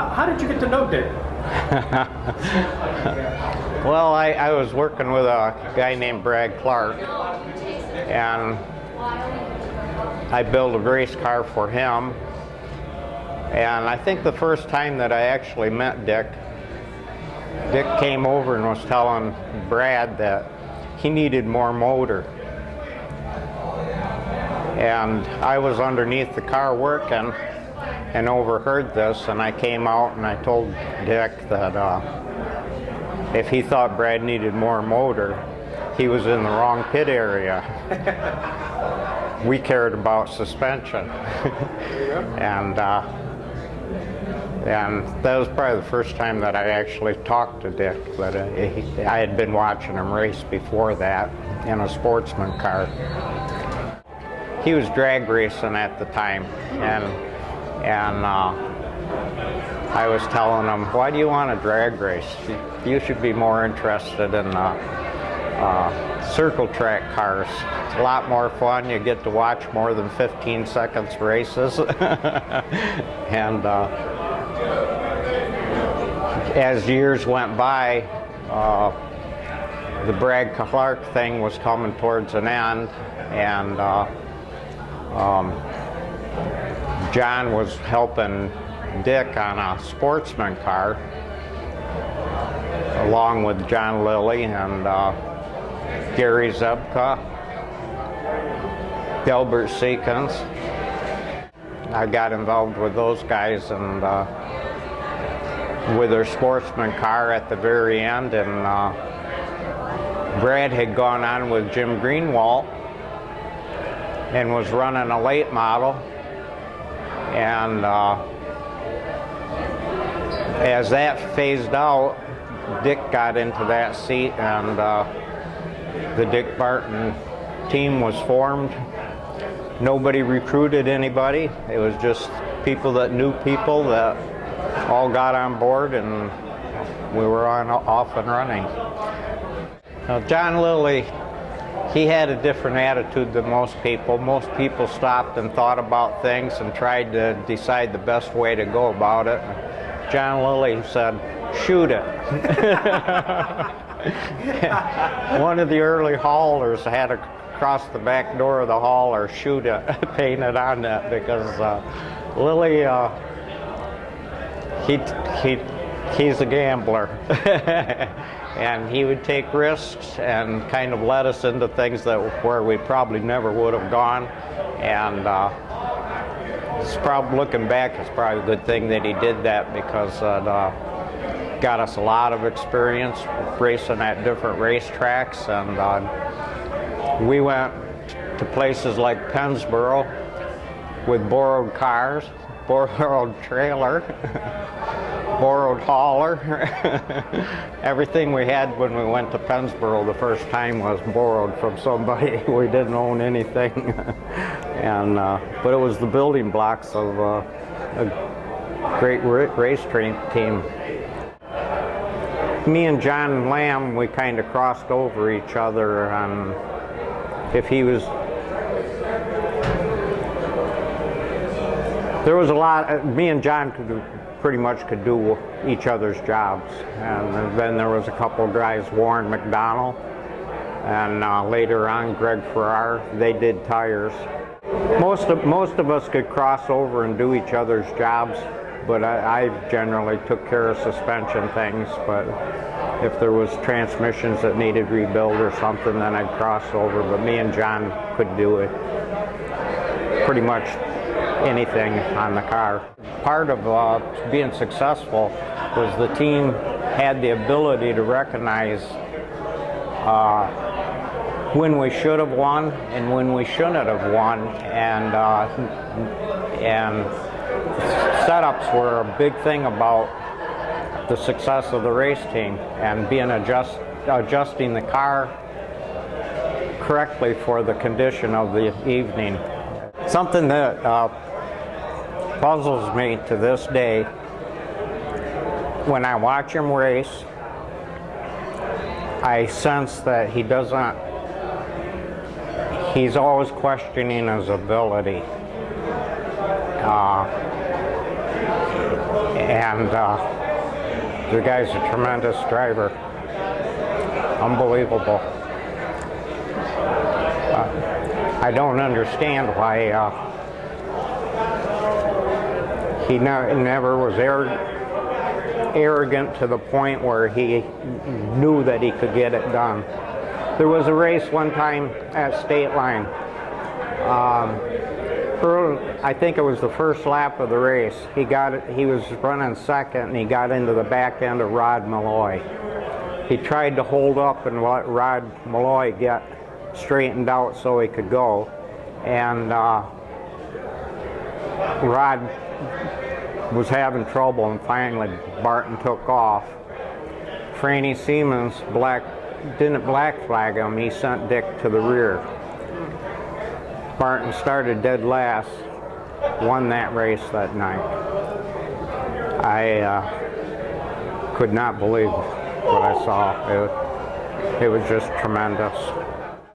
how did you get to know Dick? Well, I was working with a guy named Brad Clark, and I built a race car for him. And I think the first time that I actually met Dick came over and was telling Brad that he needed more motor. And I was underneath the car working and overheard this, and I came out and I told Dick that if he thought Brad needed more motor, he was in the wrong pit area. We cared about suspension. And that was probably the first time that I actually talked to Dick, but I had been watching him race before that in a sportsman car. He was drag racing at the time, and I was telling him, why do you want to drag race? You should be more interested in circle track cars. It's a lot more fun. You get to watch more than 15 seconds races. And as years went by, the Brad Clark thing was coming towards an end, and John was helping Dick on a sportsman car, along with John Lillie and Gary Zebka, Delbert Seekins. I got involved with those guys and with their sportsman car at the very end, and Brad had gone on with Jim Greenwald and was running a late model, and as that phased out, Dick got into that seat, and the Dick Barton team was formed. Nobody recruited anybody. It was just people that knew people that all got on board, and we were off and running. Now, John Lillie, he had a different attitude than most people. Most people stopped and thought about things and tried to decide the best way to go about it. John Lillie said, shoot it. One of the early haulers had across the back door of the hauler, shoot it, painted on that, because Lillie, he's a gambler. And he would take risks and kind of let us into things where we probably never would have gone. And it's probably, looking back, it's probably a good thing that he did that, because it got us a lot of experience racing at different racetracks. And we went to places like Pennsboro with borrowed cars, borrowed trailer, borrowed hauler. Everything we had when we went to Pennsboro the first time was borrowed from somebody. We didn't own anything. And but it was the building blocks of a great race team. Me and John Lamb, we kind of crossed over each other on if he was. There was a lot. Me and John pretty much could do each other's jobs, and then there was a couple of guys, Warren McDonald, and later on Greg Farrar. They did tires. Most of us could cross over and do each other's jobs, but I generally took care of suspension things. But if there was transmissions that needed rebuild or something, then I'd cross over. But me and John could do it pretty much anything on the car. Part of being successful was the team had the ability to recognize when we should have won and when we shouldn't have won, and setups were a big thing about the success of the race team, and being adjusting the car correctly for the condition of the evening. Something that puzzles me to this day, when I watch him race, I sense that he's always questioning his ability. And the guy's a tremendous driver. Unbelievable. I don't understand why he never was arrogant to the point where he knew that he could get it done. There was a race one time at State Line. I think it was the first lap of the race. He was running second, and he got into the back end of Rod Malloy. He tried to hold up and let Rod Malloy get straightened out so he could go, and Rod was having trouble, and finally Barton took off. Franny Siemens didn't black flag him. He sent Dick to the rear. Barton started dead last, won that race that night. I could not believe what I saw. It was just tremendous.